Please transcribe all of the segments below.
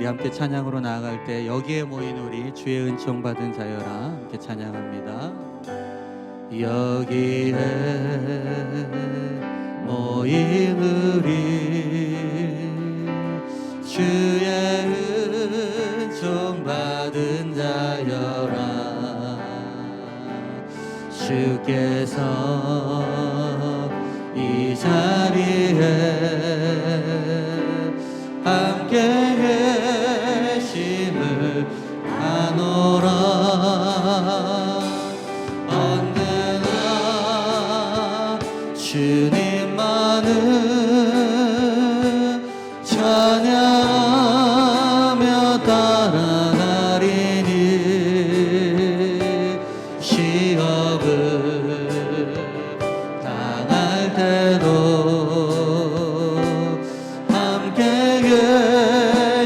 함께 찬양으로 나아갈 때 여기에 모인 우리 주의 은총 받은 자여라 함께 찬양합니다. 여기에 모인 우리 주의 은총 받은 자여라. 주께서 이 자리에 함께 계심을 아노라. 언제나 주님만을 찬양하며 따라가리니 시험을 당할 때도 함께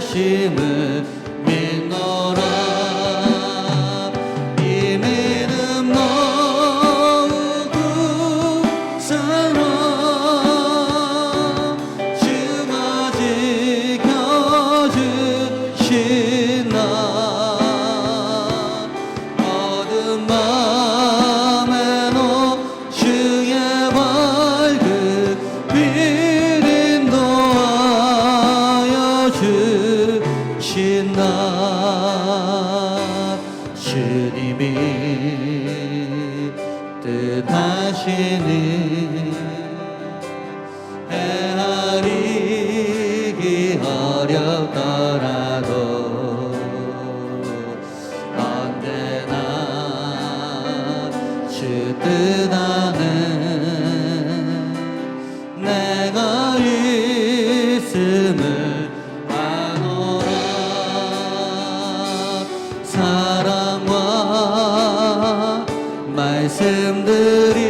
계심을 믿노라. 이 믿음 너무 굳세라. 주가 지켜주신 나 어두운 밤에도 주의 밝은 빛 인도하여 주신 나 주님이 뜻하시니 헤아리기 어렵더라도 언제나 주 뜻 안에 내가 있음을 아노라. 사랑과 말씀들이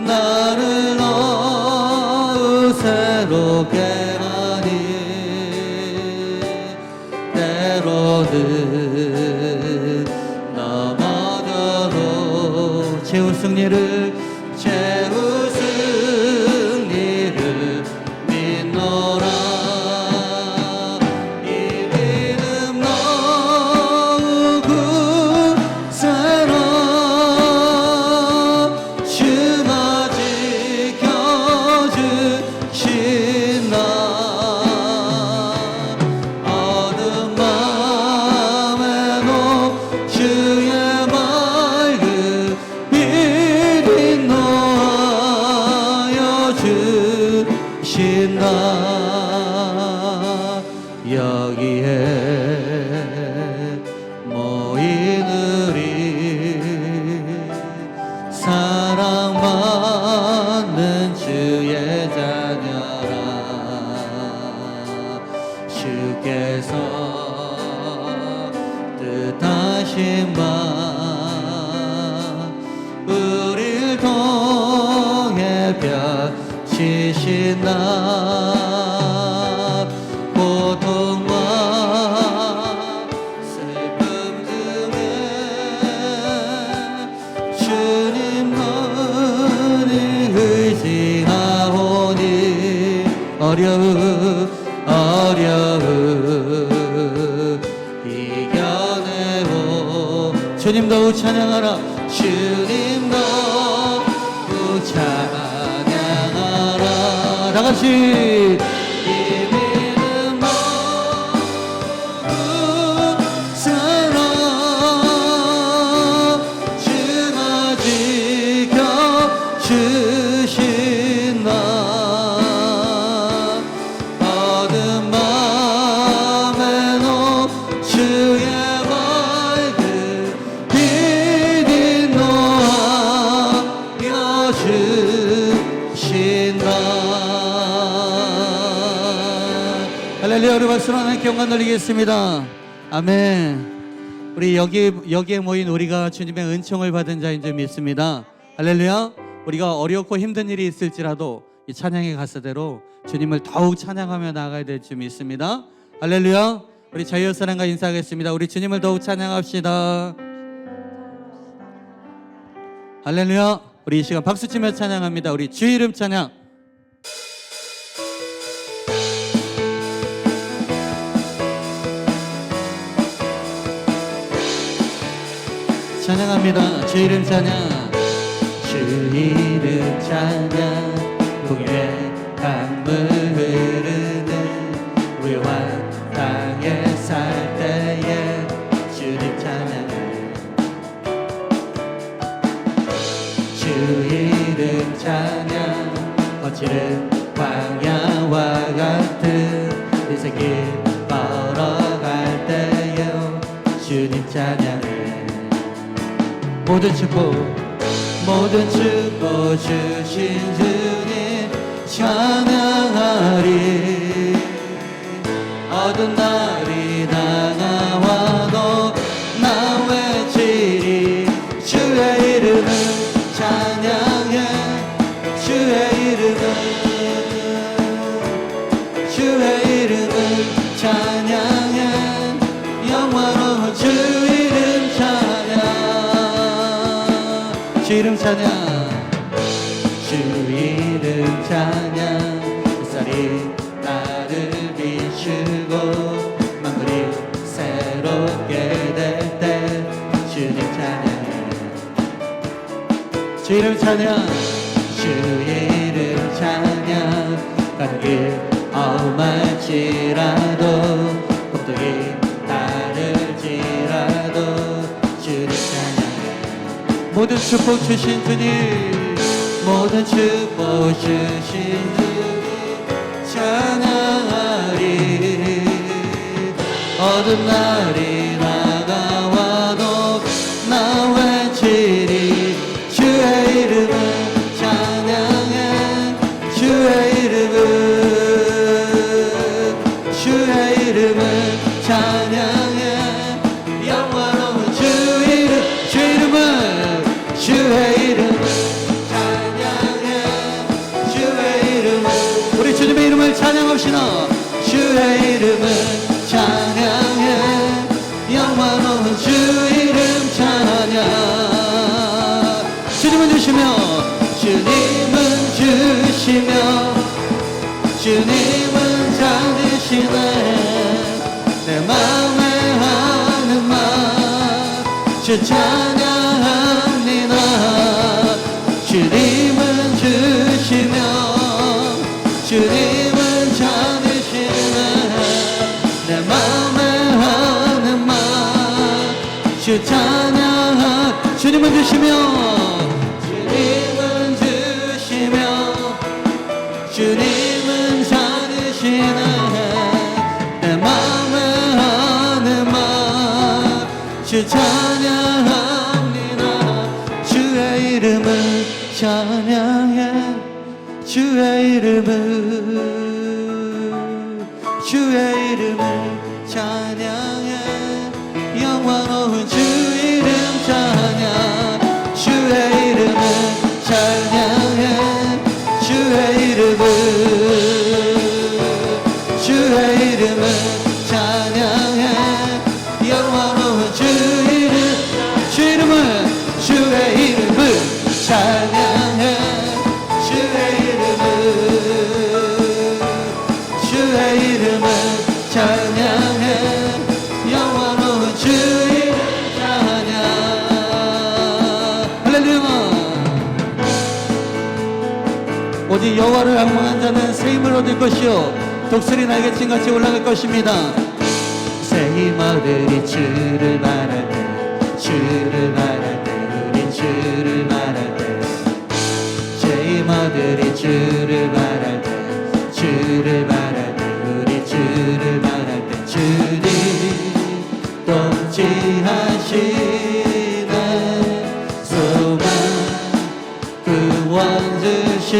나를 너무 새롭게 하니 때로는 넘어져도 최후 승리를 믿노라. 이 믿음 너무 굳세라. 주가 지켜주신 나 어두운 밤에도 주의 밝은 빛 인도하여 주신 나 여기에 모인 우리 사랑받는 주의 자녀라. 주께서 뜻하신 바 우릴 통해 펼치신 나 고통과 슬픔 중에 주님만을 의지하오니 어려움 이겨내고 주님 더욱 찬양하라. 주님 더욱 찬양하라. 다같이 이 믿음 너무 굳세라. 주가 지켜주신 나 어두운 밤에도 주의 밝은 빛 인도하여 주신 나. 할렐루야. 우리 박수로 하나님께 영광 돌리겠습니다. 아멘. 우리 여기에 모인 우리가 주님의 은총을 받은 자인 줄 믿습니다. 할렐루야. 우리가 어렵고 힘든 일이 있을지라도 이 찬양의 가사대로 주님을 더욱 찬양하며 나아가야 될 줄 믿습니다. 할렐루야. 우리 자유의 사랑과 인사하겠습니다. 우리 주님을 더욱 찬양합시다. 할렐루야. 우리 이 시간 박수치며 찬양합니다. 우리 주 이름 찬양. 찬양합니다. 주 이름 찬양. 주 이름 찬양. 북에 강물 흐르는 위와 땅에 살 때에 주님 찬양해. 주 이름 찬양. 거칠은 광야와 같은 인생길 걸어갈 때에 주님 찬양해. 모든 축복 주신 주님 찬양하리. 어두운 날이 다가와도 나 외치리. 주의 이름을 찬양해. 주의 이름을 찬양해. 영원한 주 이름 찬양. 주 이름 찬양. 주 이름 찬양. 햇살이 나를 비추고 만물이 새롭게 될 때 주님 찬양해. 주 이름 찬양. 주 이름 찬양. 가는 길 험할지라도 걱정이 따를지라도 주님 찬양해. 모든 축복 주신 주님, 모든 축복 주신 주님 찬양하리. 어두운 날이 다가와도 나 외치리. 주의 이름을 찬양해. 주의 이름을 찬양해. 영원한 주 이름을 찬양해. 주의 이름을 우리 주님의 이름을 찬양합시다. 주의 이름을 찬양해. 영원한 주 이름 찬양. 주님은 주시며 주님은 찾으시네. 내 마음에 하는 말 주 찬양합니다. 주님은 주시며 주님은 찾으시네. 내 마음에 하는 말 주 찬양하. 주님은 주시며 주님은 찾으시네. 내 마음에 하는 말 주 찬양합니다. 주의 이름을 찬양해. 주의 이름을 찬양해. 영원한 주 이름 찬양. 주의 이름을 찬양해. 주의 이름을 찬양해. 영원한 주의 이름을 찬양해. 주의 이름을 찬양해. 영원한 주 이름 찬양. 할렐루야. 오직 여호와를 앙망한 자는 새 힘을 얻을 것이요 독수리 날개친같이 올라갈 것입니다. 새 힘 얻으리. 주를 바랄 때 우리 주를 바랄 때 새 힘 얻으리. 주를 바랄 때 우리 주를 바랄 때 주님 통치하시네. 소망 구원 주시.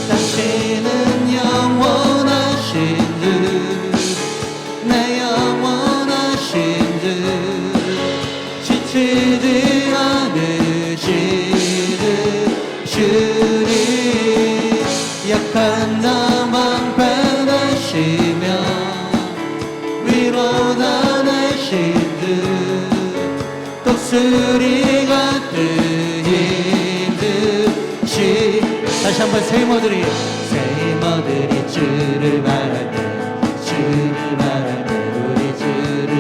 당신은 영원하신 주. 내 영원하신 주. 지치지 않으시는 주님. 약한 나 방패되시며 위로다 내신 주. 독수리 같은 힘드시. 다시 한번 새 힘어들이 주를 바랄 때 우리 주를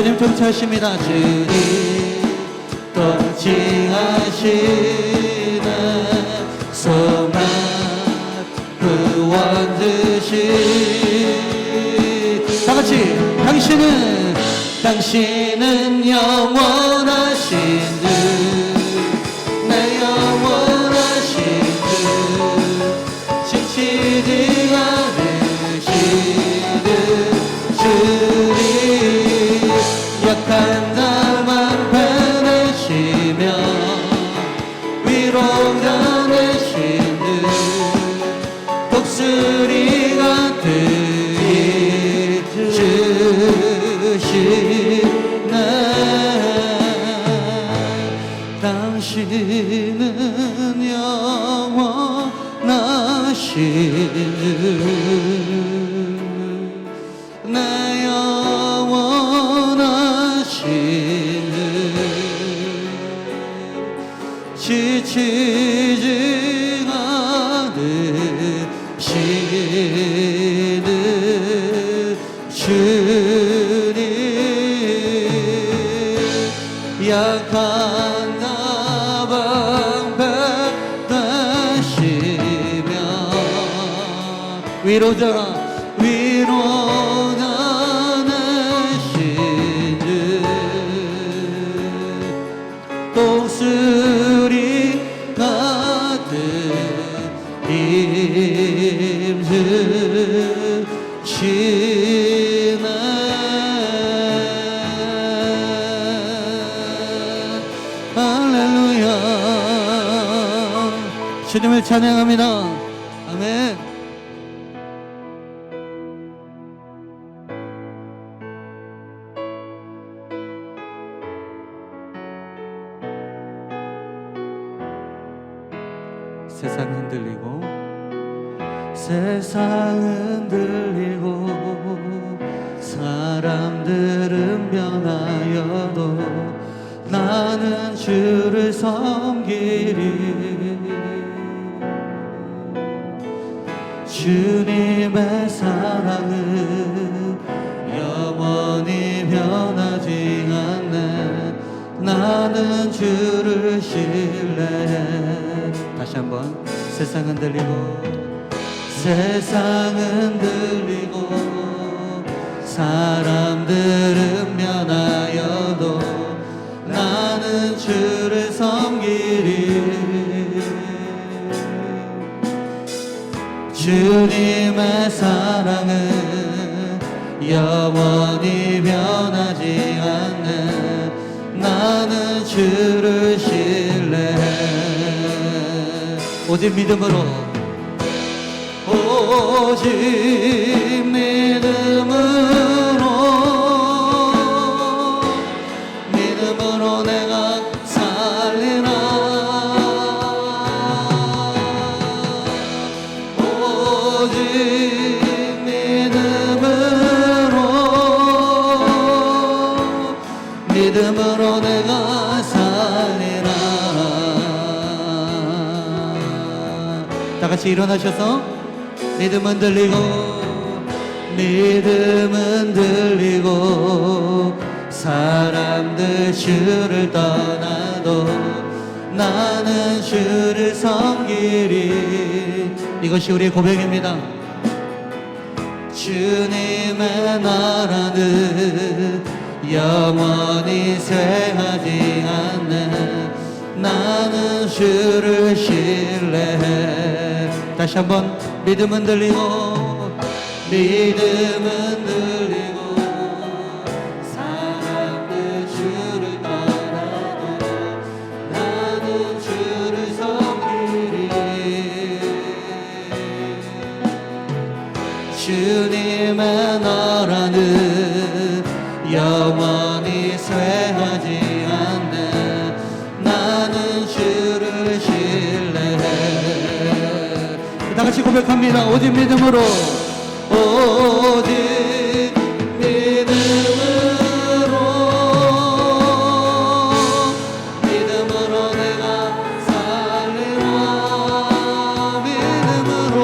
주님 통치하십니다. 주님 통치하시네 소망 구원 주시 다같이 당신은 영원하신 주 내 영원하신 주 지치지 않으시는 주님 약한 자만 편하시며 위로가 되신 듯 독수리가 들이주시네 당신은 영원하신 내 영원하신 지치지 않으시는 주님 약한 방패되시며 위로가 되신 주 독수리가 힘주시네 할렐루야 주님을 찬양합니다. 아멘. 세상 흔들리고 사람들은 변하여도 나는 주를 섬기리 주님의 사랑은 영원히 변하지 않네 나는 주를 신뢰해 다시 한번 세상 흔들리고 사람들은 변하여도 나는 주를 섬기리 주님의 사랑은 영원히 변하지 않네 나는 주를 신뢰해 오직 믿음으로 내가 살리라 오직 믿음으로 내가 살리라 다같이 일어나셔서 믿음은 들리고 사람들 주를 떠나도 나는 주를 섬기리 이것이 우리의 고백입니다. 주님의 나라는 영원히 쇠하지 않네 나는 주를 신뢰해 다시 한번 믿음은 들리고 사람들 주를 떠나도 나는 주를 섬기리 주님의 나라는 영원히 쇠하지 않네 나는 주를 신뢰해 다같이 고백합니다. 오직 믿음으로 내가 살리라 믿음으로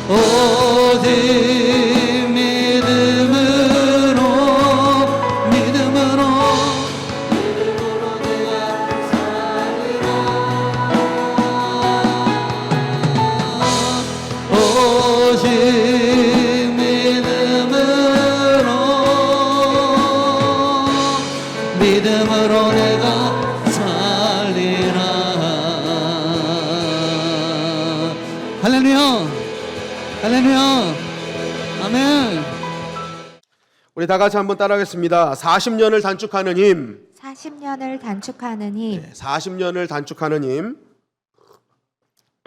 오직 믿음으로 내가 살리라. 오직 믿음으로 내가 살리라. 할렐루야, 할렐루야, 아멘. 우리 다 같이 한번 따라하겠습니다. 40년을 단축하는 힘. 40년을 단축하는 힘. 40년을 단축하는 힘.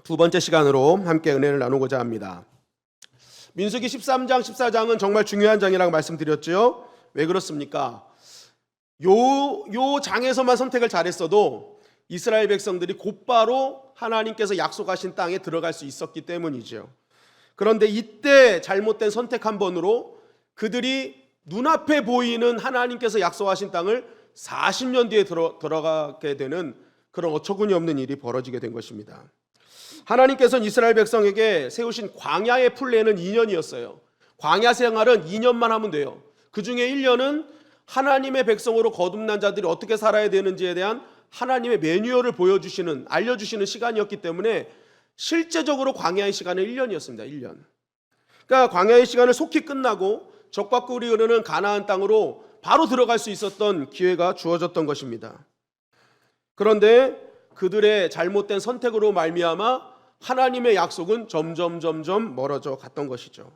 두 번째 시간으로 함께 은혜를 나누고자 합니다. 민수기 13장, 14장은 정말 중요한 장이라고 말씀드렸죠. 왜 그렇습니까? 요 장에서만 선택을 잘했어도 이스라엘 백성들이 곧바로 하나님께서 약속하신 땅에 들어갈 수 있었기 때문이죠. 그런데 이때 잘못된 선택 한 번으로 그들이 눈앞에 보이는 하나님께서 약속하신 땅을 40년 뒤에 들어가게 되는 그런 어처구니 없는 일이 벌어지게 된 것입니다. 하나님께서는 이스라엘 백성에게 세우신 광야의 플랜은 2년이었어요. 광야 생활은 2년만 하면 돼요. 그 중에 1년은 하나님의 백성으로 거듭난 자들이 어떻게 살아야 되는지에 대한 하나님의 매뉴얼을 보여주시는, 알려주시는 시간이었기 때문에 실제적으로 광야의 시간은 1년이었습니다. 1년. 그러니까 광야의 시간을 속히 끝나고 적과 꿀이 흐르는 가나안 땅으로 바로 들어갈 수 있었던 기회가 주어졌던 것입니다. 그런데 그들의 잘못된 선택으로 말미암아 하나님의 약속은 점점 멀어져 갔던 것이죠.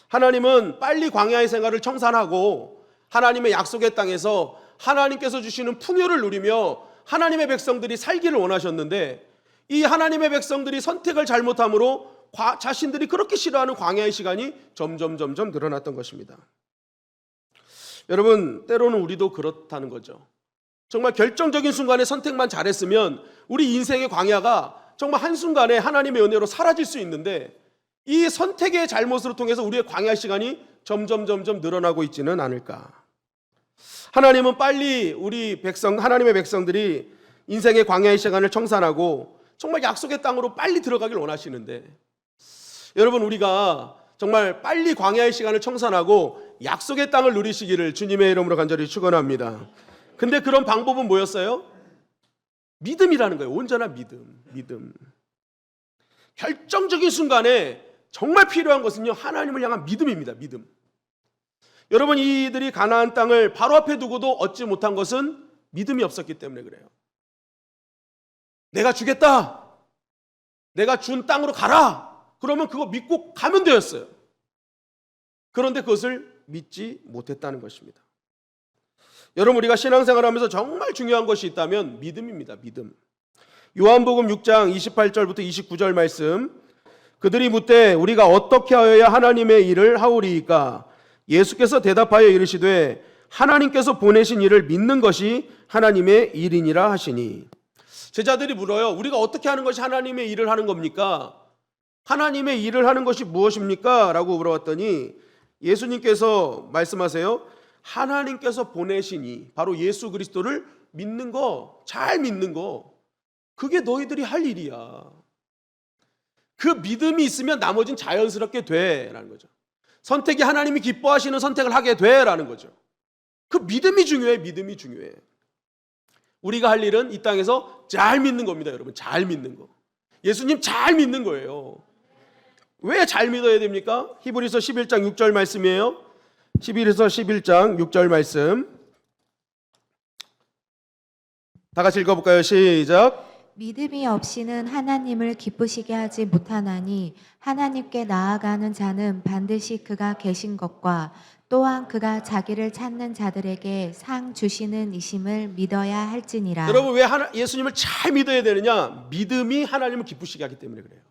하나님은 빨리 광야의 생활을 청산하고 하나님의 약속의 땅에서 하나님께서 주시는 풍요를 누리며 하나님의 백성들이 살기를 원하셨는데 이 하나님의 백성들이 선택을 잘못함으로 자신들이 그렇게 싫어하는 광야의 시간이 점점 늘어났던 것입니다. 여러분, 때로는 우리도 그렇다는 거죠. 정말 결정적인 순간에 선택만 잘했으면 우리 인생의 광야가 정말 한순간에 하나님의 은혜로 사라질 수 있는데 이 선택의 잘못으로 통해서 우리의 광야 시간이 점점 늘어나고 있지는 않을까. 하나님은 빨리 우리 하나님의 백성들이 인생의 광야의 시간을 청산하고 정말 약속의 땅으로 빨리 들어가길 원하시는데 여러분, 우리가 정말 빨리 광야의 시간을 청산하고 약속의 땅을 누리시기를 주님의 이름으로 간절히 축원합니다. 근데 그런 방법은 뭐였어요? 믿음이라는 거예요. 온전한 믿음. 결정적인 순간에 정말 필요한 것은요, 하나님을 향한 믿음입니다. 믿음. 여러분, 이들이 가나안 땅을 바로 앞에 두고도 얻지 못한 것은 믿음이 없었기 때문에 그래요. 내가 주겠다. 내가 준 땅으로 가라. 그러면 그거 믿고 가면 되었어요. 그런데 그것을 믿지 못했다는 것입니다. 여러분, 우리가 신앙생활하면서 정말 중요한 것이 있다면 믿음입니다. 믿음. 요한복음 6장 28절부터 29절 말씀. 그들이 묻되 우리가 어떻게 하여야 하나님의 일을 하오리이까? 예수께서 대답하여 이르시되 하나님께서 보내신 일을 믿는 것이 하나님의 일이니라 하시니. 제자들이 물어요. 우리가 어떻게 하는 것이 하나님의 일을 하는 겁니까? 하나님의 일을 하는 것이 무엇입니까? 라고 물어봤더니 예수님께서 말씀하세요. 하나님께서 보내시니, 바로 예수 그리스도를 믿는 거, 잘 믿는 거, 그게 너희들이 할 일이야. 그 믿음이 있으면 나머지는 자연스럽게 돼라는 거죠. 선택이 하나님이 기뻐하시는 선택을 하게 돼라는 거죠. 그 믿음이 중요해. 믿음이 중요해. 우리가 할 일은 이 땅에서 잘 믿는 겁니다. 여러분, 잘 믿는 거. 예수님 잘 믿는 거예요. 왜 잘 믿어야 됩니까? 히브리서 11장 6절 말씀이에요. 히브리서 11장 6절 말씀. 다 같이 읽어볼까요? 시작. 믿음이 없이는 하나님을 기쁘시게 하지 못하나니 하나님께 나아가는 자는 반드시 그가 계신 것과 또한 그가 자기를 찾는 자들에게 상 주시는 이심을 믿어야 할지니라. 여러분, 왜 예수님을 잘 믿어야 되느냐? 믿음이 하나님을 기쁘시게 하기 때문에 그래요.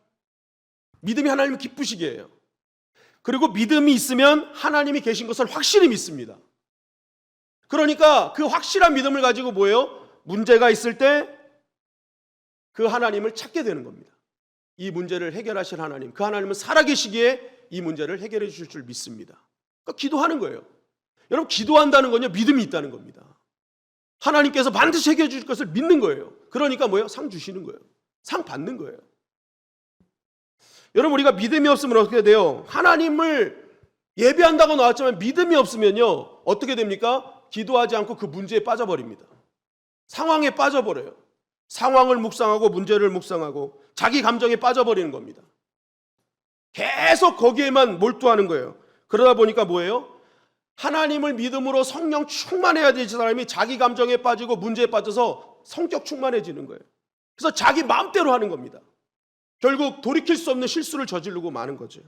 믿음이 하나님을 기쁘시게 해요. 그리고 믿음이 있으면 하나님이 계신 것을 확실히 믿습니다. 그러니까 그 확실한 믿음을 가지고 뭐예요? 문제가 있을 때 그 하나님을 찾게 되는 겁니다. 이 문제를 해결하실 하나님, 그 하나님은 살아계시기에 이 문제를 해결해 주실 줄 믿습니다. 그러니까 기도하는 거예요. 여러분, 기도한다는 건요, 믿음이 있다는 겁니다. 하나님께서 반드시 해결해 주실 것을 믿는 거예요. 그러니까 뭐예요? 상 주시는 거예요. 상 받는 거예요. 여러분, 우리가 믿음이 없으면 어떻게 돼요? 하나님을 예배한다고 나왔지만 믿음이 없으면요, 어떻게 됩니까? 기도하지 않고 그 문제에 빠져버립니다. 상황에 빠져버려요. 상황을 묵상하고 문제를 묵상하고 자기 감정에 빠져버리는 겁니다. 계속 거기에만 몰두하는 거예요. 그러다 보니까 뭐예요? 하나님을 믿음으로 성령 충만해야 되는 사람이 자기 감정에 빠지고 문제에 빠져서 성격 충만해지는 거예요. 그래서 자기 마음대로 하는 겁니다. 결국 돌이킬 수 없는 실수를 저지르고 마는 거죠.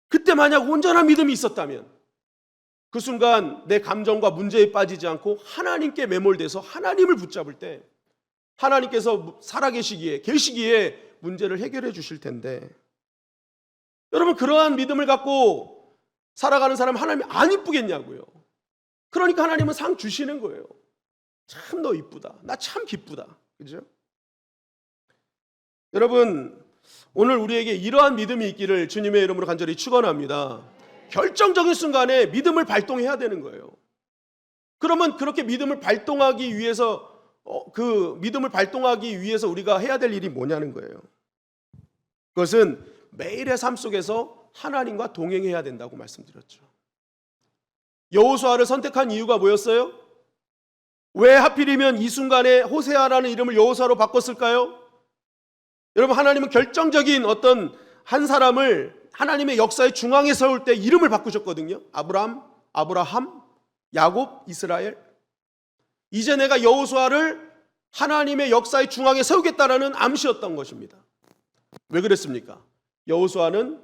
그때 만약 온전한 믿음이 있었다면 그 순간 내 감정과 문제에 빠지지 않고 하나님께 매몰돼서 하나님을 붙잡을 때 하나님께서 살아계시기에 계시기에 문제를 해결해 주실 텐데, 여러분, 그러한 믿음을 갖고 살아가는 사람 하나님이 안 이쁘겠냐고요. 그러니까 하나님은 상 주시는 거예요. 참 너 이쁘다. 나 참 기쁘다. 그죠? 여러분, 오늘 우리에게 이러한 믿음이 있기를 주님의 이름으로 간절히 축원합니다. 결정적인 순간에 믿음을 발동해야 되는 거예요. 그러면 그렇게 믿음을 발동하기 위해서 우리가 해야 될 일이 뭐냐는 거예요. 그것은 매일의 삶 속에서 하나님과 동행해야 된다고 말씀드렸죠. 여호수아를 선택한 이유가 뭐였어요? 왜 하필이면 이 순간에 호세아라는 이름을 여호수아로 바꿨을까요? 여러분, 하나님은 결정적인 어떤 한 사람을 하나님의 역사의 중앙에 세울 때 이름을 바꾸셨거든요. 아브라함, 야곱, 이스라엘. 이제 내가 여호수아를 하나님의 역사의 중앙에 세우겠다라는 암시였던 것입니다. 왜 그랬습니까? 여호수아는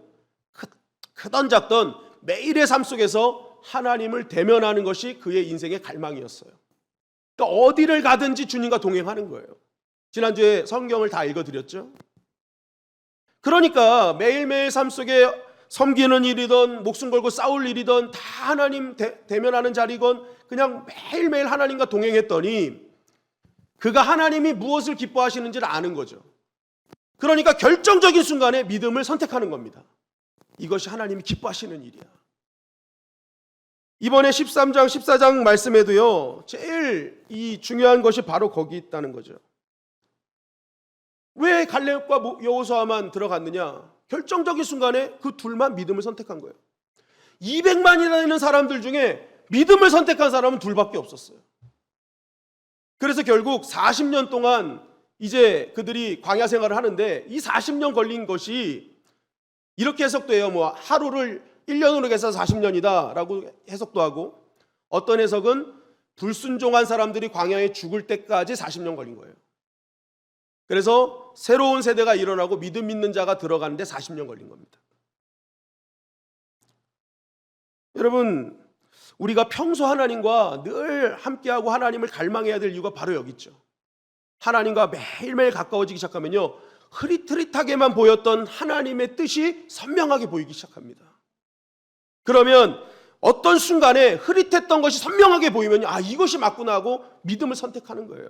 크던 작던 매일의 삶 속에서 하나님을 대면하는 것이 그의 인생의 갈망이었어요. 그러니까 어디를 가든지 주님과 동행하는 거예요. 지난주에 성경을 다 읽어드렸죠. 그러니까 매일매일 삶 속에 섬기는 일이든 목숨 걸고 싸울 일이든 다 하나님 대면하는 자리건 그냥 매일매일 하나님과 동행했더니 그가 하나님이 무엇을 기뻐하시는지를 아는 거죠. 그러니까 결정적인 순간에 믿음을 선택하는 겁니다. 이것이 하나님이 기뻐하시는 일이야. 이번에 13장, 14장 말씀에도요, 제일 이 중요한 것이 바로 거기 있다는 거죠. 왜 갈렙과 여호수아만 들어갔느냐? 결정적인 순간에 그 둘만 믿음을 선택한 거예요. 200만이나 되는 사람들 중에 믿음을 선택한 사람은 둘밖에 없었어요. 그래서 결국 40년 동안 이제 그들이 광야 생활을 하는데, 이 40년 걸린 것이 이렇게 해석도 해요. 뭐 하루를 1년으로 해서 40년이다 라고 해석도 하고, 어떤 해석은 불순종한 사람들이 광야에 죽을 때까지 40년 걸린 거예요. 그래서 새로운 세대가 일어나고 믿음 있는 자가 들어가는데 40년 걸린 겁니다. 여러분, 우리가 평소 하나님과 늘 함께하고 하나님을 갈망해야 될 이유가 바로 여기 있죠. 하나님과 매일매일 가까워지기 시작하면요, 흐릿흐릿하게만 보였던 하나님의 뜻이 선명하게 보이기 시작합니다. 그러면 어떤 순간에 흐릿했던 것이 선명하게 보이면 이것이 맞구나 하고 믿음을 선택하는 거예요.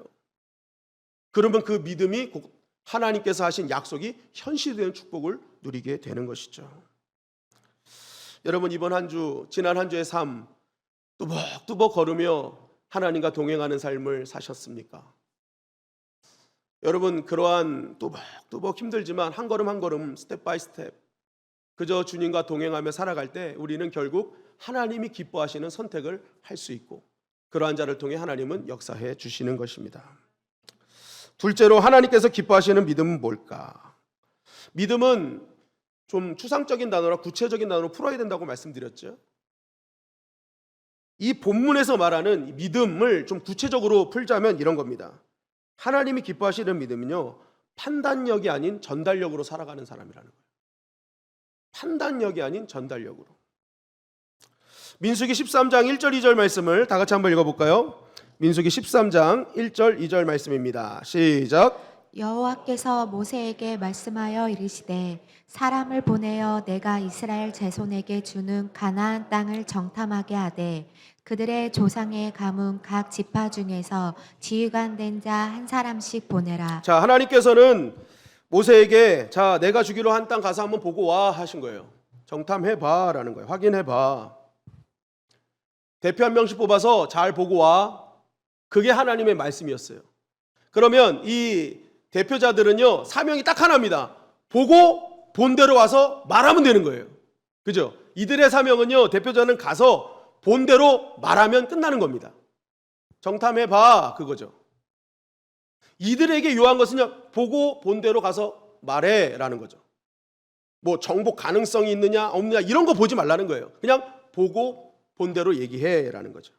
그러면 그 믿음이 곧 하나님께서 하신 약속이 현실되는 축복을 누리게 되는 것이죠. 여러분, 이번 한 주, 지난 한 주의 삶 뚜벅뚜벅 걸으며 하나님과 동행하는 삶을 사셨습니까? 여러분, 그러한 뚜벅뚜벅 힘들지만 한 걸음 한 걸음 스텝 바이 스텝 그저 주님과 동행하며 살아갈 때 우리는 결국 하나님이 기뻐하시는 선택을 할 수 있고, 그러한 자를 통해 하나님은 역사해 주시는 것입니다. 둘째로 하나님께서 기뻐하시는 믿음은 뭘까? 믿음은 좀 추상적인 단어라 구체적인 단어로 풀어야 된다고 말씀드렸죠. 이 본문에서 말하는 믿음을 좀 구체적으로 풀자면 이런 겁니다. 하나님이 기뻐하시는 믿음은요, 판단력이 아닌 전달력으로 살아가는 사람이라는 거예요. 판단력이 아닌 전달력으로. 민수기 13장 1절 2절 말씀을 다 같이 한번 읽어볼까요? 민수기 13장 1절 2절 말씀입니다. 시작. 여호와께서 모세에게 말씀하여 이르시되 사람을 보내어 내가 이스라엘 자손에게 주는 가나안 땅을 정탐하게 하되 그들의 조상의 가문 각 지파 중에서 지휘관 된 자 한 사람씩 보내라. 자, 하나님께서는 모세에게 자, 내가 주기로 한 땅 가서 한번 보고 와 하신 거예요. 정탐해봐 라는 거예요. 확인해봐. 대표 한 명씩 뽑아서 잘 보고 와. 그게 하나님의 말씀이었어요. 그러면 이 대표자들은요, 사명이 딱 하나입니다. 보고 본대로 와서 말하면 되는 거예요. 그죠? 이들의 사명은요, 대표자는 가서 본대로 말하면 끝나는 겁니다. 정탐해봐, 그거죠. 이들에게 요한 것은요, 보고 본대로 가서 말해 라는 거죠. 뭐 정복 가능성이 있느냐 없느냐 이런 거 보지 말라는 거예요. 그냥 보고 본대로 얘기해 라는 거죠.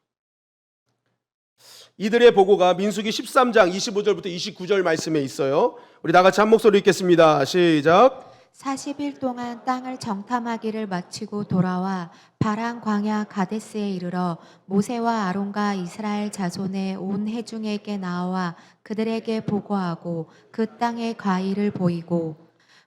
이들의 보고가 민수기 13장 25절부터 29절 말씀에 있어요. 우리 다 같이 한 목소리 읽겠습니다. 시작. 40일 동안 땅을 정탐하기를 마치고 돌아와 바란 광야 가데스에 이르러 모세와 아론과 이스라엘 자손의 온 회중에게 나와 그들에게 보고하고 그 땅의 과일을 보이고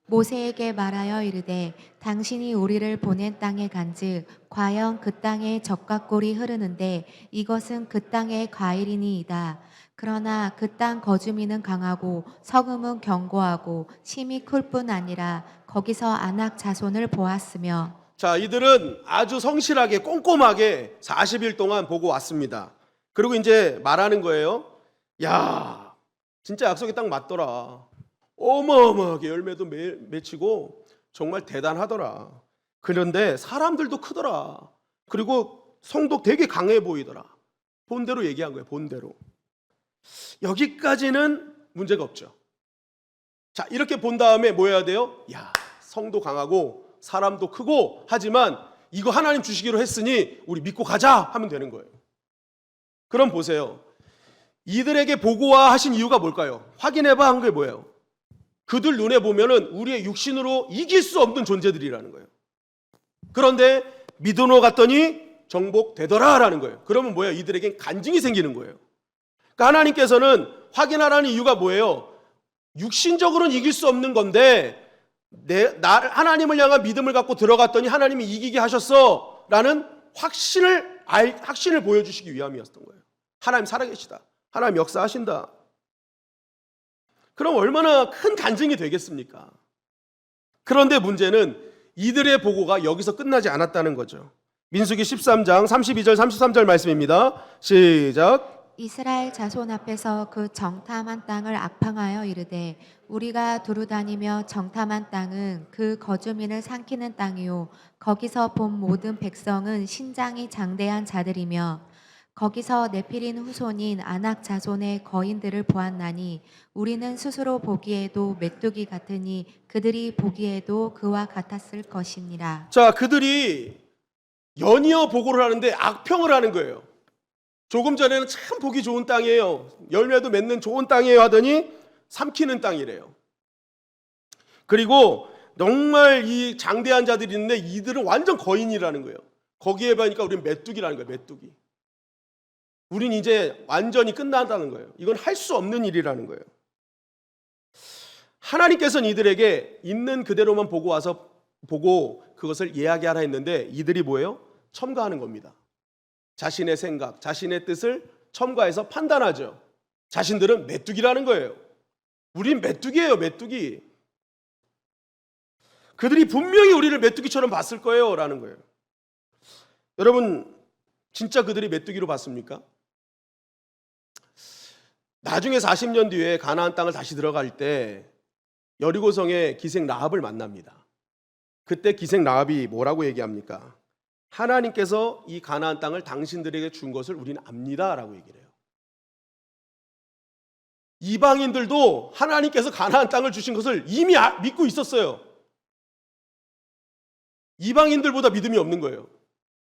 모세에게 말하여 이르되 당신이 우리를 보낸 땅에 간즉 과연 그 땅에 젖과 꿀이 흐르는데 이것은 그 땅의 과일이니이다. 그러나 그 땅 거주민은 강하고 서금은 견고하고 심이 클 뿐 아니라 거기서 아낙 자손을 보았으며. 자, 이들은 아주 성실하게 꼼꼼하게 40일 동안 보고 왔습니다. 그리고 이제 말하는 거예요. 야, 진짜 약속의 땅 맞더라. 어마어마하게 열매도 맺히고 정말 대단하더라. 그런데 사람들도 크더라. 그리고 성도 되게 강해 보이더라. 본대로 얘기한 거예요. 본대로. 여기까지는 문제가 없죠. 자, 이렇게 본 다음에 뭐 해야 돼요? 야, 성도 강하고 사람도 크고 하지만 이거 하나님 주시기로 했으니 우리 믿고 가자 하면 되는 거예요. 그럼 보세요. 이들에게 보고하신 이유가 뭘까요? 확인해봐 한 게 뭐예요? 그들 눈에 보면은 우리의 육신으로 이길 수 없는 존재들이라는 거예요. 그런데 믿음으로 갔더니 정복되더라라는 거예요. 그러면 뭐예요? 이들에겐 간증이 생기는 거예요. 그러니까 하나님께서는 확인하라는 이유가 뭐예요? 육신적으로는 이길 수 없는 건데 하나님을 향한 믿음을 갖고 들어갔더니 하나님이 이기게 하셨어 라는 확신을 보여주시기 위함이었던 거예요. 하나님 살아계시다. 하나님 역사하신다. 그럼 얼마나 큰 간증이 되겠습니까? 그런데 문제는 이들의 보고가 여기서 끝나지 않았다는 거죠. 민수기 13장 32절 33절 말씀입니다. 시작. 이스라엘 자손 앞에서 그 정탐한 땅을 악평하여 이르되 우리가 두루 다니며 정탐한 땅은 그 거주민을 삼키는 땅이요 거기서 본 모든 백성은 신장이 장대한 자들이며 거기서 네피린 후손인 아낙 자손의 거인들을 보았나니 우리는 스스로 보기에도 메뚜기 같으니 그들이 보기에도 그와 같았을 것이니라. 자, 그들이 연이어 보고를 하는데 악평을 하는 거예요. 조금 전에는 참 보기 좋은 땅이에요. 열매도 맺는 좋은 땅이에요 하더니 삼키는 땅이래요. 그리고 정말 이 장대한 자들이 있는데 이들은 완전 거인이라는 거예요. 거기에 보니까 우리는 메뚜기라는 거예요. 메뚜기. 우린 이제 완전히 끝난다는 거예요. 이건 할 수 없는 일이라는 거예요. 하나님께서는 이들에게 있는 그대로만 보고 와서 보고 그것을 이야기하라 했는데 이들이 뭐예요? 첨가하는 겁니다. 자신의 생각, 자신의 뜻을 첨가해서 판단하죠. 자신들은 메뚜기라는 거예요. 우린 메뚜기예요, 메뚜기. 그들이 분명히 우리를 메뚜기처럼 봤을 거예요 라는 거예요. 여러분, 진짜 그들이 메뚜기로 봤습니까? 나중에 40년 뒤에 가나안 땅을 다시 들어갈 때 여리고성의 기생 라합을 만납니다. 그때 기생 라합이 뭐라고 얘기합니까? 하나님께서 이 가나안 땅을 당신들에게 준 것을 우리는 압니다 라고 얘기를 해요. 이방인들도 하나님께서 가나안 땅을 주신 것을 이미 믿고 있었어요. 이방인들보다 믿음이 없는 거예요.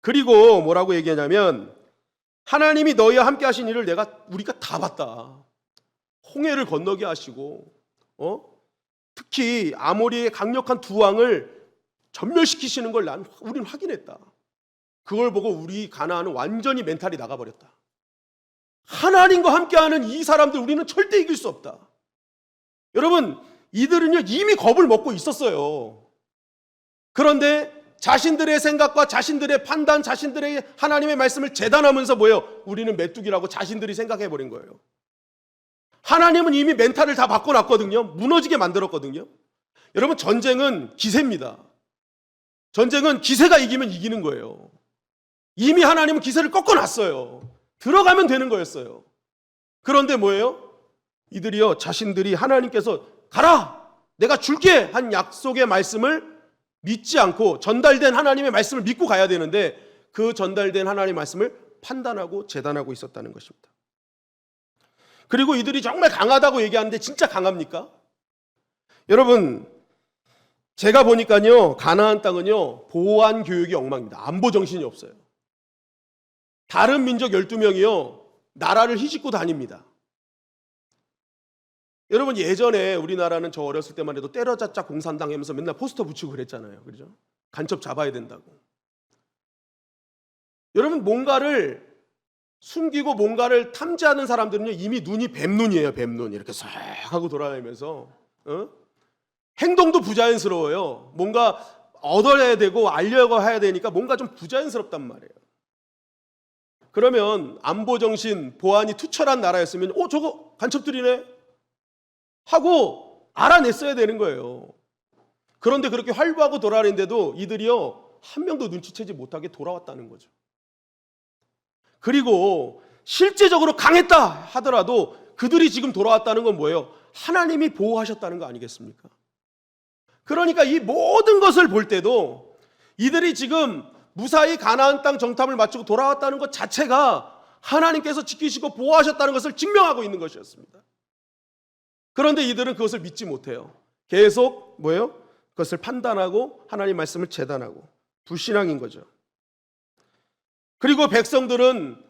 그리고 뭐라고 얘기하냐면 하나님이 너희와 함께 하신 일을 우리가 다 봤다. 홍해를 건너게 하시고 특히 아모리의 강력한 두 왕을 전멸시키시는 걸 우리는 확인했다. 그걸 보고 우리 가나안은 완전히 멘탈이 나가버렸다. 하나님과 함께하는 이 사람들 우리는 절대 이길 수 없다. 여러분, 이들은요 이미 겁을 먹고 있었어요. 그런데 자신들의 생각과 자신들의 판단, 자신들의 하나님의 말씀을 재단하면서 뭐예요? 우리는 메뚜기라고 자신들이 생각해버린 거예요. 하나님은 이미 멘탈을 다 바꿔놨거든요. 무너지게 만들었거든요. 여러분, 전쟁은 기세입니다. 전쟁은 기세가 이기면 이기는 거예요. 이미 하나님은 기세를 꺾어놨어요. 들어가면 되는 거였어요. 그런데 뭐예요? 이들이요 자신들이 하나님께서 가라 내가 줄게 한 약속의 말씀을 믿지 않고 전달된 하나님의 말씀을 믿고 가야 되는데 그 전달된 하나님의 말씀을 판단하고 재단하고 있었다는 것입니다. 그리고 이들이 정말 강하다고 얘기하는데 진짜 강합니까? 여러분 제가 보니까요 가나안 땅은요 보안 교육이 엉망입니다. 안보 정신이 없어요. 다른 민족 12명이요 나라를 휘짓고 다닙니다. 여러분 예전에 우리나라는 저 어렸을 때만 해도 때려잡자 공산당 하면서 맨날 포스터 붙이고 그랬잖아요. 그렇죠? 간첩 잡아야 된다고. 여러분 뭔가를 숨기고 뭔가를 탐지하는 사람들은요 이미 눈이 뱀눈이에요. 뱀눈 이렇게 싹 하고 돌아다니면서 행동도 부자연스러워요. 뭔가 얻어야 되고 알려고 해야 되니까 뭔가 좀 부자연스럽단 말이에요. 그러면 안보정신, 보안이 투철한 나라였으면 저거 간첩들이네 하고 알아냈어야 되는 거예요. 그런데 그렇게 활보하고 돌아다니는데도 이들이요 한 명도 눈치채지 못하게 돌아왔다는 거죠. 그리고 실제적으로 강했다 하더라도 그들이 지금 돌아왔다는 건 뭐예요? 하나님이 보호하셨다는 거 아니겠습니까? 그러니까 이 모든 것을 볼 때도 이들이 지금 무사히 가나안 땅 정탐을 마치고 돌아왔다는 것 자체가 하나님께서 지키시고 보호하셨다는 것을 증명하고 있는 것이었습니다. 그런데 이들은 그것을 믿지 못해요. 계속 뭐예요? 그것을 판단하고 하나님 말씀을 재단하고 불신앙인 거죠. 그리고 백성들은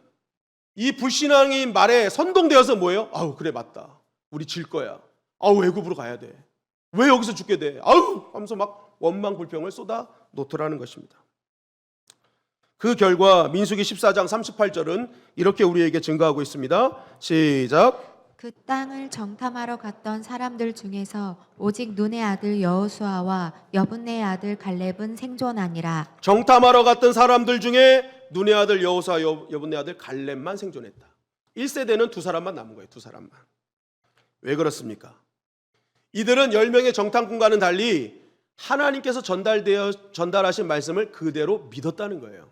이 불신앙인 말에 선동되어서 뭐예요? 아우 그래 맞다. 우리 질 거야. 아우 애굽으로 가야 돼. 왜 여기서 죽게 돼? 아우 하면서 막 원망 불평을 쏟아 놓더라는 것입니다. 그 결과 민수기 14장 38절은 이렇게 우리에게 증거하고 있습니다. 시작. 그 땅을 정탐하러 갔던 사람들 중에서 오직 눈의 아들 여호수아와 여분네의 아들 갈렙은 생존하니라. 정탐하러 갔던 사람들 중에 눈의 아들 여호수아 여분네 아들 갈렙만 생존했다. 1세대는 두 사람만 남은 거예요. 두 사람만. 왜 그렇습니까? 이들은 10명의 정탐꾼과는 달리 하나님께서 전달하신 말씀을 그대로 믿었다는 거예요.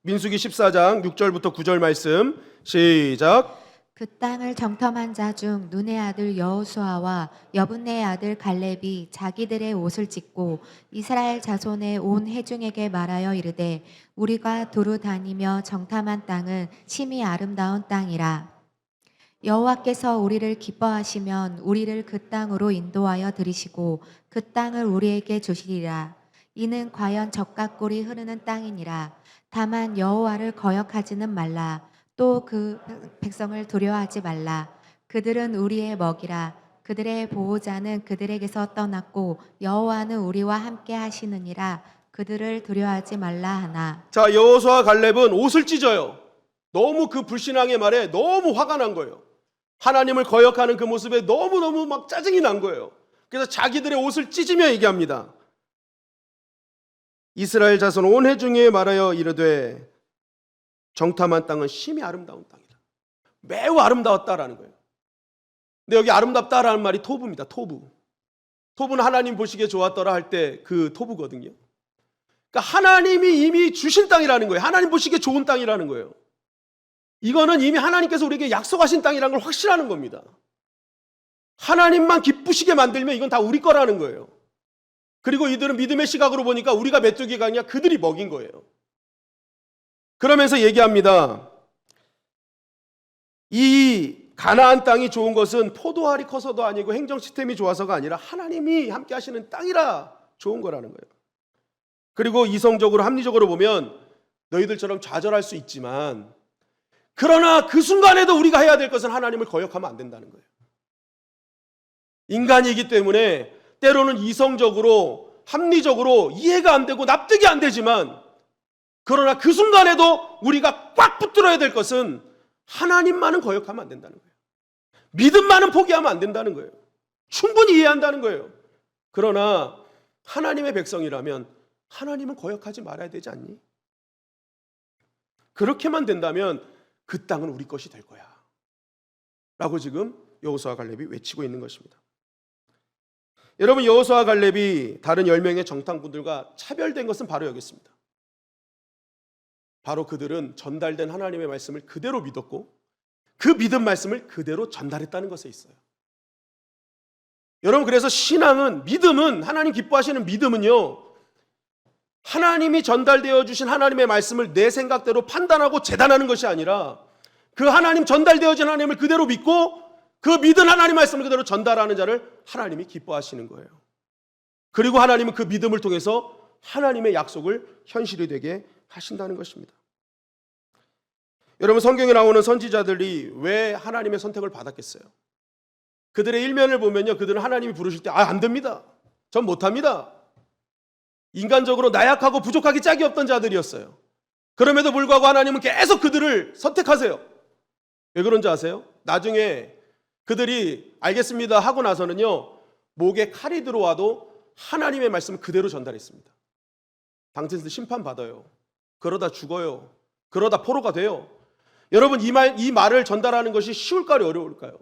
민수기 14장 6절부터 9절 말씀 시작. 그 땅을 정탐한 자 중 눈의 아들 여호수아와 여분네의 아들 갈렙이 자기들의 옷을 찢고 이스라엘 자손의 온 회중에게 말하여 이르되 우리가 두루 다니며 정탐한 땅은 심히 아름다운 땅이라. 여호와께서 우리를 기뻐하시면 우리를 그 땅으로 인도하여 들이시고 그 땅을 우리에게 주시리라. 이는 과연 젖과 꿀이 흐르는 땅이니라. 다만 여호와를 거역하지는 말라. 또 그 백성을 두려워하지 말라. 그들은 우리의 먹이라. 그들의 보호자는 그들에게서 떠났고 여호와는 우리와 함께 하시느니라. 그들을 두려워하지 말라 하나. 자, 여호수아 갈렙은 옷을 찢어요. 너무 그 불신앙의 말에 너무 화가 난 거예요. 하나님을 거역하는 그 모습에 너무너무 막 짜증이 난 거예요. 그래서 자기들의 옷을 찢으며 얘기합니다. 이스라엘 자손 온 회중에 말하여 이르되 정탐한 땅은 심히 아름다운 땅이다. 매우 아름다웠다라는 거예요. 근데 여기 아름답다라는 말이 토부입니다. 토부. 토부는 하나님 보시기에 좋았더라 할 때 그 토부거든요. 그러니까 하나님이 이미 주신 땅이라는 거예요. 하나님 보시기에 좋은 땅이라는 거예요. 이거는 이미 하나님께서 우리에게 약속하신 땅이라는 걸 확신하는 겁니다. 하나님만 기쁘시게 만들면 이건 다 우리 거라는 거예요. 그리고 이들은 믿음의 시각으로 보니까 우리가 메뚜기가 아니라 그들이 먹인 거예요. 그러면서 얘기합니다. 이 가나안 땅이 좋은 것은 포도알이 커서도 아니고 행정 시스템이 좋아서가 아니라 하나님이 함께 하시는 땅이라 좋은 거라는 거예요. 그리고 이성적으로 합리적으로 보면 너희들처럼 좌절할 수 있지만 그러나 그 순간에도 우리가 해야 될 것은 하나님을 거역하면 안 된다는 거예요. 인간이기 때문에 때로는 이성적으로 합리적으로 이해가 안 되고 납득이 안 되지만 그러나 그 순간에도 우리가 꽉 붙들어야 될 것은 하나님만은 거역하면 안 된다는 거예요. 믿음만은 포기하면 안 된다는 거예요. 충분히 이해한다는 거예요. 그러나 하나님의 백성이라면 하나님은 거역하지 말아야 되지 않니? 그렇게만 된다면 그 땅은 우리 것이 될 거야 라고 지금 여호수아 갈렙이 외치고 있는 것입니다. 여러분, 여호수아 갈렙이 다른 10명의 정탐꾼들과 차별된 것은 바로 여기 있습니다. 바로 그들은 전달된 하나님의 말씀을 그대로 믿었고 그 믿음 말씀을 그대로 전달했다는 것에 있어요. 여러분, 그래서 신앙은, 믿음은, 하나님 기뻐하시는 믿음은요, 하나님이 전달되어 주신 하나님의 말씀을 내 생각대로 판단하고 재단하는 것이 아니라 그 하나님 전달되어진 하나님을 그대로 믿고 그 믿은 하나님 말씀을 그대로 전달하는 자를 하나님이 기뻐하시는 거예요. 그리고 하나님은 그 믿음을 통해서 하나님의 약속을 현실이 되게 하신다는 것입니다. 여러분, 성경에 나오는 선지자들이 왜 하나님의 선택을 받았겠어요? 그들의 일면을 보면요, 그들은 하나님이 부르실 때 안 됩니다, 전 못합니다, 인간적으로 나약하고 부족하기 짝이 없던 자들이었어요. 그럼에도 불구하고 하나님은 계속 그들을 선택하세요. 왜 그런지 아세요? 나중에 그들이 알겠습니다 하고 나서는요, 목에 칼이 들어와도 하나님의 말씀을 그대로 전달했습니다. 당신들 심판받아요, 그러다 죽어요, 그러다 포로가 돼요. 여러분, 이 말을 전달하는 것이 쉬울까요, 어려울까요?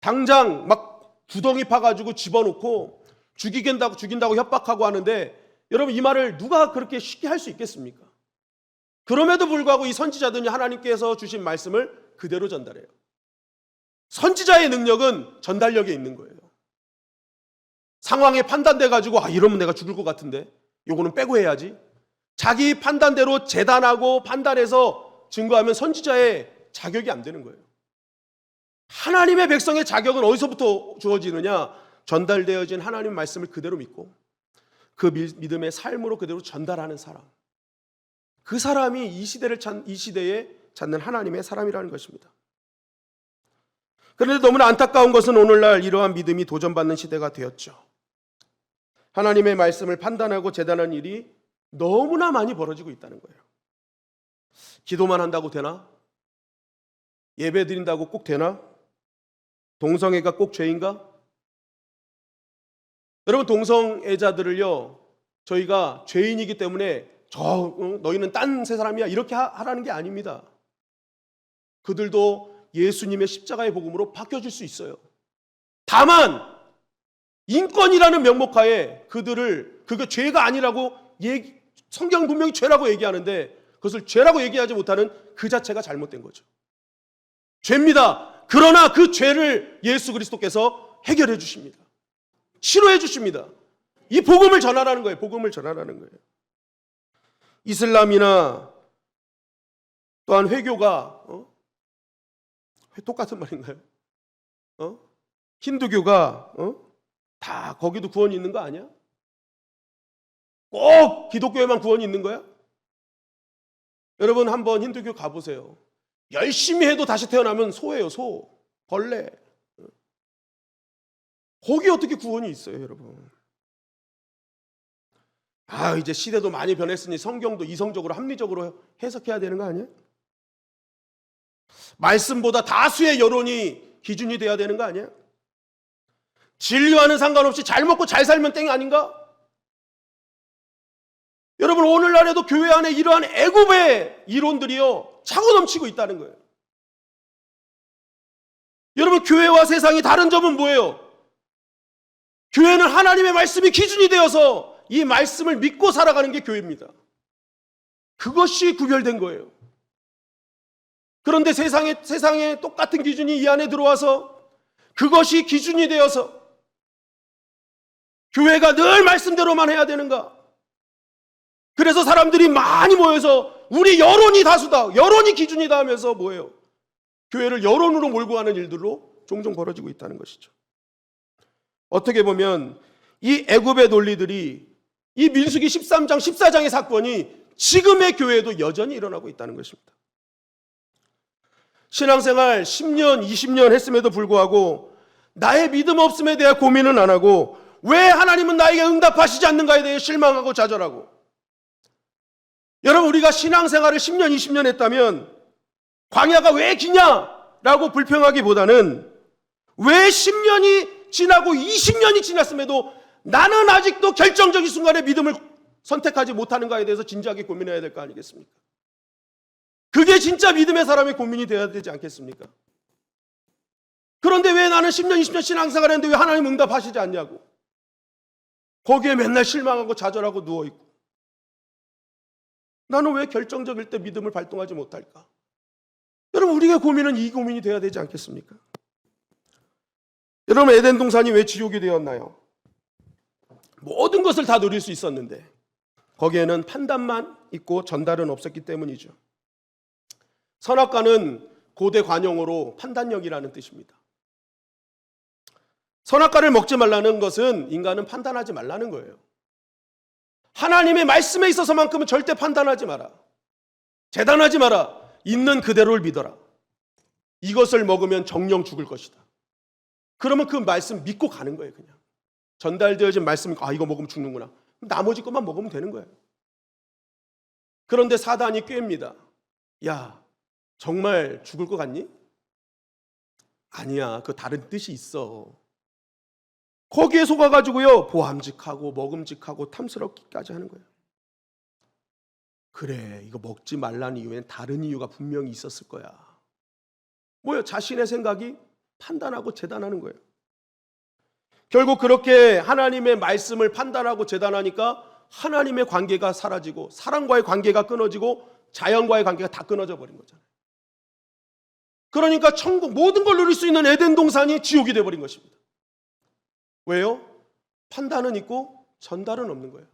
당장 막 구덩이 파가지고 집어넣고 죽인다고 협박하고 하는데, 여러분, 이 말을 누가 그렇게 쉽게 할 수 있겠습니까? 그럼에도 불구하고 이 선지자들이 하나님께서 주신 말씀을 그대로 전달해요. 선지자의 능력은 전달력에 있는 거예요. 상황에 판단돼 가지고 이러면 내가 죽을 것 같은데 요거는 빼고 해야지, 자기 판단대로 재단하고 판단해서 증거하면 선지자의 자격이 안 되는 거예요. 하나님의 백성의 자격은 어디서부터 주어지느냐? 전달되어진 하나님 말씀을 그대로 믿고 그 믿음의 삶으로 그대로 전달하는 사람, 그 사람이 이 시대에 찾는 하나님의 사람이라는 것입니다. 그런데 너무나 안타까운 것은 오늘날 이러한 믿음이 도전받는 시대가 되었죠. 하나님의 말씀을 판단하고 재단하는 일이 너무나 많이 벌어지고 있다는 거예요. 기도만 한다고 되나? 예배 드린다고 꼭 되나? 동성애가 꼭 죄인가? 여러분, 동성애자들을요, 저희가 죄인이기 때문에 너희는 딴 새 사람이야 이렇게 하라는 게 아닙니다. 그들도 예수님의 십자가의 복음으로 바뀌어질 수 있어요. 다만 인권이라는 명목하에 그게 죄가 아니라고 성경 분명히 죄라고 얘기하는데 그것을 죄라고 얘기하지 못하는 그 자체가 잘못된 거죠. 죄입니다. 그러나 그 죄를 예수 그리스도께서 해결해 주십니다. 치료해 주십니다. 이 복음을 전하라는 거예요. 복음을 전하라는 거예요. 이슬람이나 또한 회교가 똑같은 말인가요? 힌두교가 다 거기도 구원이 있는 거 아니야? 꼭 기독교에만 구원이 있는 거야? 여러분, 한번 힌두교 가보세요. 열심히 해도 다시 태어나면 소예요, 소, 벌레. 거기 어떻게 구원이 있어요, 여러분? 이제 시대도 많이 변했으니 성경도 이성적으로 합리적으로 해석해야 되는 거 아니에요? 말씀보다 다수의 여론이 기준이 돼야 되는 거 아니에요? 진리와는 상관없이 잘 먹고 잘 살면 땡 아닌가? 여러분, 오늘날에도 교회 안에 이러한 애굽의 이론들이요 차고 넘치고 있다는 거예요. 여러분, 교회와 세상이 다른 점은 뭐예요? 교회는 하나님의 말씀이 기준이 되어서 이 말씀을 믿고 살아가는 게 교회입니다. 그것이 구별된 거예요. 그런데 세상에 똑같은 기준이 이 안에 들어와서 그것이 기준이 되어서 교회가 늘 말씀대로만 해야 되는가? 그래서 사람들이 많이 모여서 우리 여론이 다수다, 여론이 기준이다 하면서 뭐예요? 교회를 여론으로 몰고 가는 일들로 종종 벌어지고 있다는 것이죠. 어떻게 보면 이 애굽의 논리들이 이 민수기 13장, 14장의 사건이 지금의 교회에도 여전히 일어나고 있다는 것입니다. 신앙생활 10년, 20년 했음에도 불구하고 나의 믿음 없음에 대해 고민은 안 하고 왜 하나님은 나에게 응답하시지 않는가에 대해 실망하고 좌절하고, 여러분, 우리가 신앙생활을 10년, 20년 했다면 광야가 왜 기냐라고 불평하기보다는 왜 10년이 지나고 20년이 지났음에도 나는 아직도 결정적인 순간에 믿음을 선택하지 못하는가에 대해서 진지하게 고민해야 될 거 아니겠습니까? 그게 진짜 믿음의 사람의 고민이 되어야 되지 않겠습니까? 그런데 왜 나는 10년, 20년 신앙생활 했는데 왜 하나님 응답하시지 않냐고, 거기에 맨날 실망하고 좌절하고 누워있고, 나는 왜 결정적일 때 믿음을 발동하지 못할까? 여러분, 우리의 고민은 이 고민이 돼야 되지 않겠습니까? 여러분, 에덴 동산이 왜 지옥이 되었나요? 모든 것을 다 누릴 수 있었는데 거기에는 판단만 있고 전달은 없었기 때문이죠. 선악과는 고대 관용어로 판단력이라는 뜻입니다. 선악과를 먹지 말라는 것은 인간은 판단하지 말라는 거예요. 하나님의 말씀에 있어서만큼은 절대 판단하지 마라. 재단하지 마라. 있는 그대로를 믿어라. 이것을 먹으면 정령 죽을 것이다. 그러면 그 말씀 믿고 가는 거예요. 그냥 전달되어진 말씀, 이거 먹으면 죽는구나. 나머지 것만 먹으면 되는 거예요. 그런데 사단이 꾀입니다. 야, 정말 죽을 것 같니? 아니야, 그 다른 뜻이 있어. 거기에 속아가지고요, 보암직하고 먹음직하고 탐스럽기까지 하는 거예요. 그래, 이거 먹지 말라는 이유에는 다른 이유가 분명히 있었을 거야. 뭐예요? 자신의 생각이 판단하고 재단하는 거예요. 결국 그렇게 하나님의 말씀을 판단하고 재단하니까 하나님의 관계가 사라지고 사람과의 관계가 끊어지고 자연과의 관계가 다 끊어져 버린 거잖아요. 그러니까 천국 모든 걸 누릴 수 있는 에덴 동산이 지옥이 되어버린 것입니다. 왜요? 판단은 있고 전달은 없는 거예요.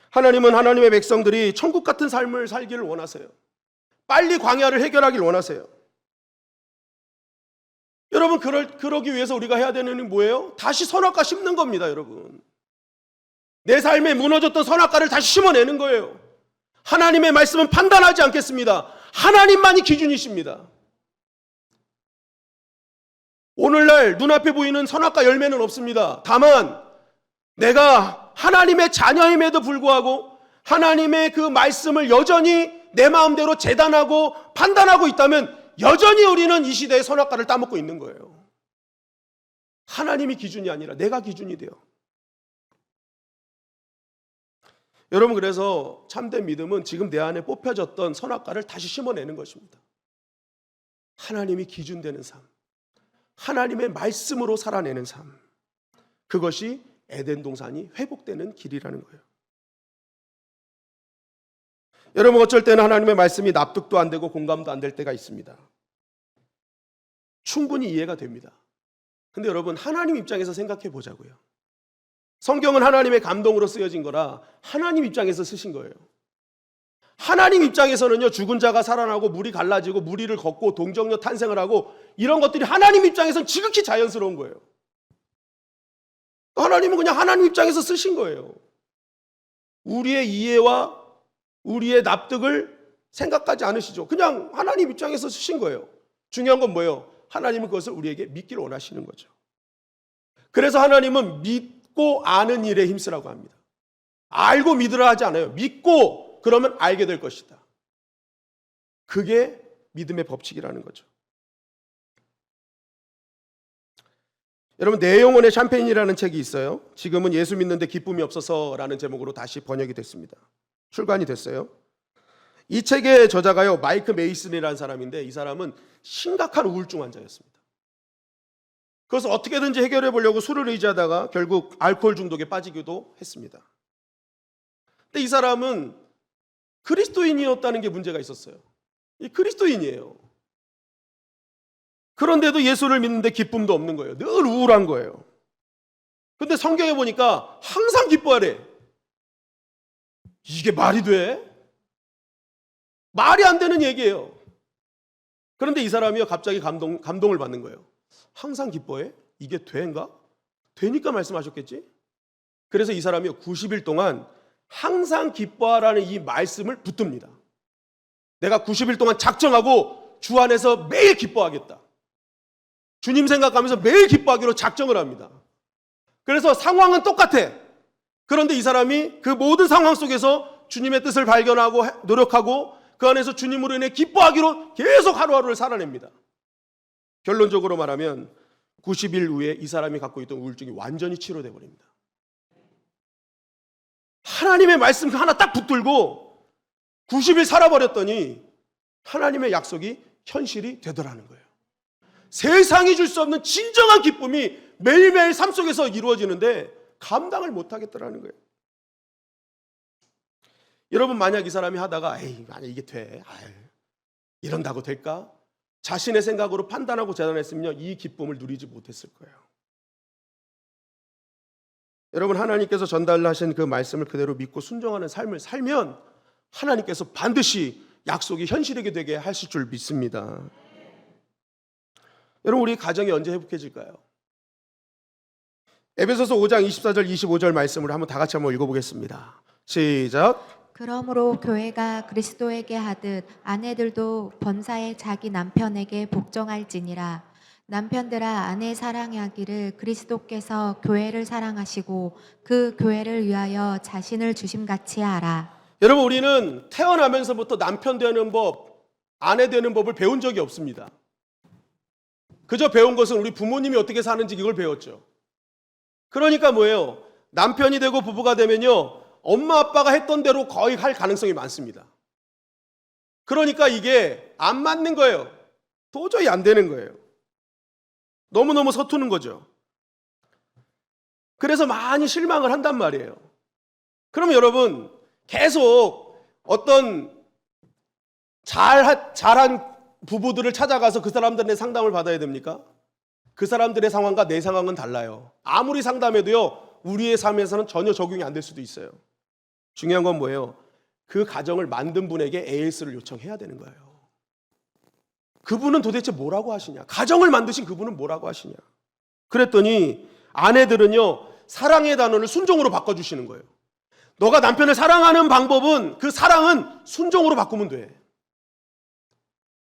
하나님은 하나님의 백성들이 천국 같은 삶을 살기를 원하세요. 빨리 광야를 해결하길 원하세요. 여러분, 그러기 위해서 우리가 해야 되는 일은 뭐예요? 다시 선악과 심는 겁니다, 여러분. 내 삶에 무너졌던 선악과를 다시 심어내는 거예요. 하나님의 말씀은 판단하지 않겠습니다. 하나님만이 기준이십니다. 오늘날 눈앞에 보이는 선악과 열매는 없습니다. 다만 내가 하나님의 자녀임에도 불구하고 하나님의 그 말씀을 여전히 내 마음대로 재단하고 판단하고 있다면 여전히 우리는 이 시대의 선악과를 따먹고 있는 거예요. 하나님이 기준이 아니라 내가 기준이 돼요. 여러분, 그래서 참된 믿음은 지금 내 안에 뽑혀졌던 선악과를 다시 심어내는 것입니다. 하나님이 기준되는 삶, 하나님의 말씀으로 살아내는 삶, 그것이 에덴 동산이 회복되는 길이라는 거예요. 여러분, 어쩔 때는 하나님의 말씀이 납득도 안 되고 공감도 안 될 때가 있습니다. 충분히 이해가 됩니다. 근데 여러분, 하나님 입장에서 생각해 보자고요. 성경은 하나님의 감동으로 쓰여진 거라 하나님 입장에서 쓰신 거예요. 하나님 입장에서는요, 죽은 자가 살아나고 물이 갈라지고 물 위를 걷고 동정녀 탄생을 하고 이런 것들이 하나님 입장에서는 지극히 자연스러운 거예요. 하나님은 그냥 하나님 입장에서 쓰신 거예요. 우리의 이해와 우리의 납득을 생각하지 않으시죠. 그냥 하나님 입장에서 쓰신 거예요. 중요한 건 뭐예요? 하나님은 그것을 우리에게 믿기를 원하시는 거죠. 그래서 하나님은 믿고 아는 일에 힘쓰라고 합니다. 알고 믿으라 하지 않아요. 믿고 그러면 알게 될 것이다. 그게 믿음의 법칙이라는 거죠. 여러분, 내 영혼의 샴페인이라는 책이 있어요. 지금은 예수 믿는데 기쁨이 없어서라는 제목으로 다시 번역이 됐습니다. 출간이 됐어요. 이 책의 저자가요, 마이크 메이슨이라는 사람인데 이 사람은 심각한 우울증 환자였습니다. 그래서 어떻게든지 해결해 보려고 술을 의지하다가 결국 알코올 중독에 빠지기도 했습니다. 근데 이 사람은 그리스도인이었다는 게 문제가 있었어요. 이 그리스도인이에요. 그런데도 예수를 믿는데 기쁨도 없는 거예요. 늘 우울한 거예요. 근데 성경에 보니까 항상 기뻐하래. 이게 말이 돼? 말이 안 되는 얘기예요. 그런데 이 사람이요, 갑자기 감동을 받는 거예요. 항상 기뻐해? 이게 된가? 되니까 말씀하셨겠지? 그래서 이 사람이요, 90일 동안 항상 기뻐하라는 이 말씀을 붙듭니다. 내가 90일 동안 작정하고 주 안에서 매일 기뻐하겠다. 주님 생각하면서 매일 기뻐하기로 작정을 합니다. 그래서 상황은 똑같아. 그런데 이 사람이 그 모든 상황 속에서 주님의 뜻을 발견하고 노력하고 그 안에서 주님으로 인해 기뻐하기로 계속 하루하루를 살아냅니다. 결론적으로 말하면 90일 후에 이 사람이 갖고 있던 우울증이 완전히 치료돼 버립니다. 하나님의 말씀 하나 딱 붙들고 90일 살아버렸더니 하나님의 약속이 현실이 되더라는 거예요. 세상이 줄 수 없는 진정한 기쁨이 매일매일 삶 속에서 이루어지는데 감당을 못하겠더라는 거예요. 여러분 만약 이 사람이 하다가 에이 만약 이게 돼, 아유, 이런다고 될까? 자신의 생각으로 판단하고 재단했으면요 이 기쁨을 누리지 못했을 거예요. 여러분 하나님께서 전달하신 그 말씀을 그대로 믿고 순종하는 삶을 살면 하나님께서 반드시 약속이 현실하게 되게 하실 줄 믿습니다. 여러분 우리 가정이 언제 회복해질까요? 에베소서 5장 24절 25절 말씀을 한번 다 같이 한번 읽어보겠습니다. 시작. 그러므로 교회가 그리스도에게 하듯 아내들도 범사에 자기 남편에게 복종할지니라. 남편들아 아내 사랑하기를 그리스도께서 교회를 사랑하시고 그 교회를 위하여 자신을 주심같이 하라. 여러분 우리는 태어나면서부터 남편 되는 법, 아내 되는 법을 배운 적이 없습니다. 그저 배운 것은 우리 부모님이 어떻게 사는지 이걸 배웠죠. 그러니까 뭐예요? 남편이 되고 부부가 되면요 엄마 아빠가 했던 대로 거의 할 가능성이 많습니다. 그러니까 이게 안 맞는 거예요. 도저히 안 되는 거예요. 너무너무 서투는 거죠. 그래서 많이 실망을 한단 말이에요. 그럼 여러분 계속 어떤 잘한 부부들을 찾아가서 그 사람들의 상담을 받아야 됩니까? 그 사람들의 상황과 내 상황은 달라요. 아무리 상담해도요 우리의 삶에서는 전혀 적용이 안 될 수도 있어요. 중요한 건 뭐예요? 그 가정을 만든 분에게 AS를 요청해야 되는 거예요. 그분은 도대체 뭐라고 하시냐? 가정을 만드신 그분은 뭐라고 하시냐? 그랬더니 아내들은요 사랑의 단어를 순종으로 바꿔주시는 거예요. 너가 남편을 사랑하는 방법은 그 사랑은 순종으로 바꾸면 돼.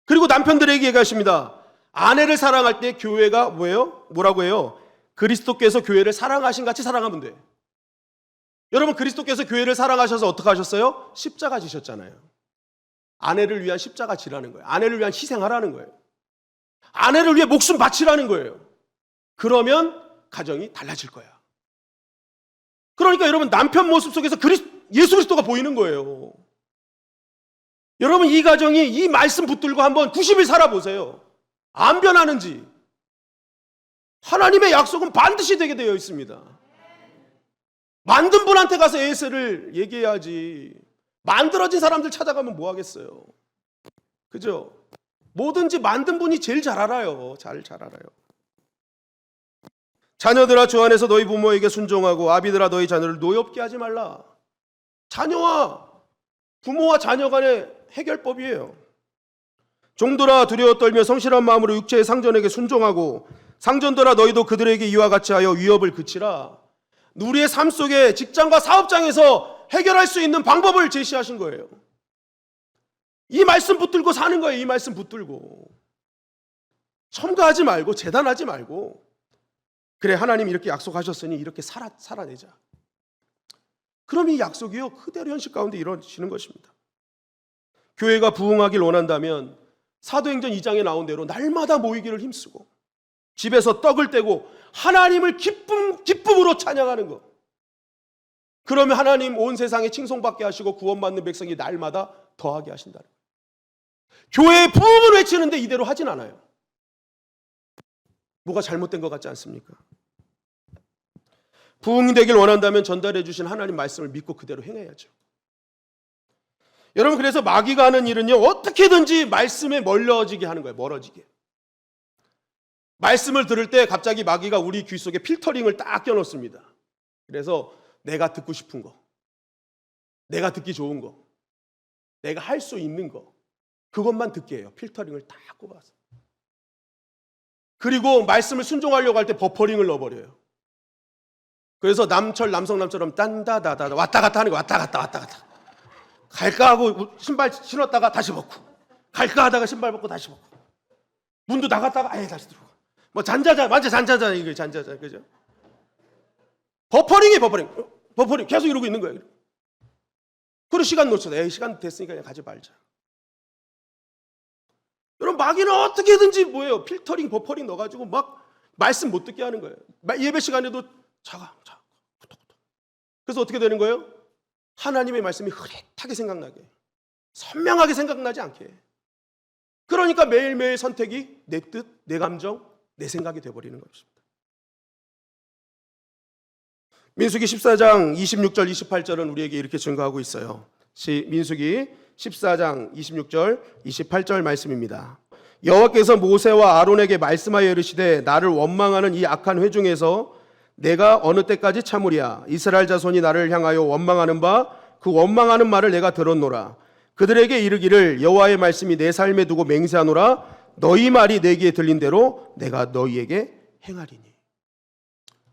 그리고 남편들에게 얘기하십니다. 아내를 사랑할 때 교회가 뭐예요? 뭐라고 해요? 그리스도께서 교회를 사랑하신 같이 사랑하면 돼. 여러분 그리스도께서 교회를 사랑하셔서 어떻게 하셨어요? 십자가 지셨잖아요. 아내를 위한 십자가 지라는 거예요. 아내를 위한 희생하라는 거예요. 아내를 위해 목숨 바치라는 거예요. 그러면 가정이 달라질 거야. 그러니까 여러분 남편 모습 속에서 예수 그리스도가 보이는 거예요. 여러분 이 가정이 이 말씀 붙들고 한번 90일 살아보세요. 안 변하는지. 하나님의 약속은 반드시 되게 되어 있습니다. 만든 분한테 가서 예수를 얘기해야지. 만들어진 사람들 찾아가면 뭐 하겠어요. 그죠? 뭐든지 만든 분이 제일 잘 알아요. 잘 알아요. 자녀들아 주 안에서 너희 부모에게 순종하고 아비들아 너희 자녀를 노엽게 하지 말라. 자녀와 부모와 자녀 간의 해결법이에요. 종들아 두려워 떨며 성실한 마음으로 육체의 상전에게 순종하고 상전들아 너희도 그들에게 이와 같이 하여 위협을 그치라. 우리의 삶 속에 직장과 사업장에서 해결할 수 있는 방법을 제시하신 거예요. 이 말씀 붙들고 사는 거예요. 이 말씀 붙들고. 첨가하지 말고 재단하지 말고 그래 하나님이 이렇게 약속하셨으니 이렇게 살아내자. 그럼 이 약속이요 그대로 현실 가운데 이루어지는 것입니다. 교회가 부흥하길 원한다면 사도행전 2장에 나온 대로 날마다 모이기를 힘쓰고 집에서 떡을 떼고 하나님을 기쁨으로 찬양하는 것. 그러면 하나님 온 세상에 칭송받게 하시고 구원받는 백성이 날마다 더하게 하신다는 거예요. 교회의 부흥을 외치는데 이대로 하진 않아요. 뭐가 잘못된 것 같지 않습니까? 부흥이 되길 원한다면 전달해 주신 하나님 말씀을 믿고 그대로 행해야죠. 여러분 그래서 마귀가 하는 일은요 어떻게든지 말씀에 멀어지게 하는 거예요. 멀어지게. 말씀을 들을 때 갑자기 마귀가 우리 귀 속에 필터링을 딱 껴놓습니다. 그래서 내가 듣고 싶은 거, 내가 듣기 좋은 거, 내가 할 수 있는 거 그것만 듣게 해요. 필터링을 딱 꼽아서. 그리고 말씀을 순종하려고 할 때 버퍼링을 넣어버려요. 그래서 남성남처럼 딴다다다 왔다 갔다 하는 거 왔다 갔다 갈까 하고 신발 신었다가 다시 벗고 갈까 하다가 신발 벗고 다시 벗고 문도 나갔다가 아예 다시 들어가. 뭐 완전 잔자자 이거 잔자자 그죠? 버퍼링이 버퍼링 계속 이러고 있는 거예요. 그리고 시간 놓쳐서 에이 시간 됐으니까 그냥 가지 말자. 여러분 마귀는 어떻게든지 뭐예요? 필터링 버퍼링 넣어가지고 막 말씀 못 듣게 하는 거예요. 예배 시간에도 자가 그래서 어떻게 되는 거예요? 하나님의 말씀이 흐릿하게 생각나게 선명하게 생각나지 않게. 그러니까 매일매일 선택이 내 뜻, 내 감정, 내 생각이 돼버리는 것입니다. 민수기 14장 26절 28절은 우리에게 이렇게 증거하고 있어요. 민수기 14장 26절 28절 말씀입니다. 여호와께서 모세와 아론에게 말씀하여 이르시되 나를 원망하는 이 악한 회중에서 내가 어느 때까지 참으랴. 이스라엘 자손이 나를 향하여 원망하는 바 그 원망하는 말을 내가 들었노라. 그들에게 이르기를 여호와의 말씀이 내 삶에 두고 맹세하노라. 너희 말이 내 귀에 들린 대로 내가 너희에게 행하리니.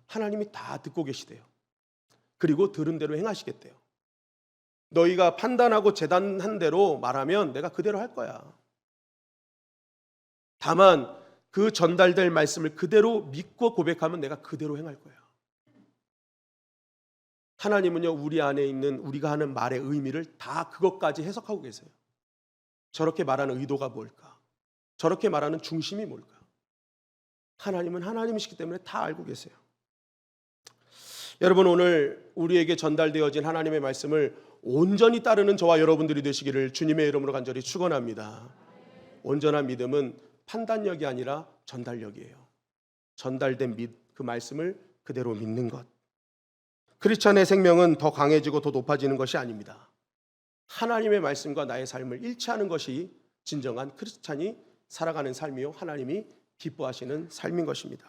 하나님이 다 듣고 계시대요. 그리고 들은 대로 행하시겠대요. 너희가 판단하고 재단한 대로 말하면 내가 그대로 할 거야. 다만 그 전달될 말씀을 그대로 믿고 고백하면 내가 그대로 행할 거야. 하나님은요, 우리 안에 있는 우리가 하는 말의 의미를 다 그것까지 해석하고 계세요. 저렇게 말하는 의도가 뭘까? 저렇게 말하는 중심이 뭘까? 하나님은 하나님이시기 때문에 다 알고 계세요. 여러분, 오늘 우리에게 전달되어진 하나님의 말씀을 온전히 따르는 저와 여러분들이 되시기를 주님의 이름으로 간절히 축원합니다. 온전한 믿음은 판단력이 아니라 전달력이에요. 전달된 그 말씀을 그대로 믿는 것. 크리스찬의 생명은 더 강해지고 더 높아지는 것이 아닙니다. 하나님의 말씀과 나의 삶을 일치하는 것이 진정한 크리스찬이 살아가는 삶이요, 하나님이 기뻐하시는 삶인 것입니다.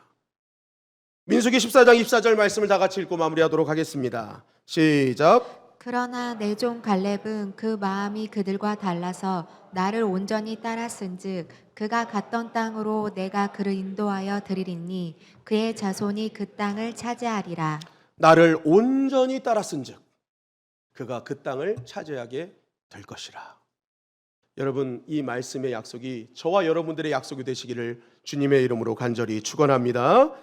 민수기 14장 24절 말씀을 다 같이 읽고 마무리하도록 하겠습니다. 시작. 그러나 내 종 갈렙은 그 마음이 그들과 달라서 나를 온전히 따랐은즉 그가 갔던 땅으로 내가 그를 인도하여 드리리니 그의 자손이 그 땅을 차지하리라. 나를 온전히 따랐은즉 그가 그 땅을 차지하게 될 것이라. 여러분, 이 말씀의 약속이 저와 여러분들의 약속이 되시기를 주님의 이름으로 간절히 축원합니다.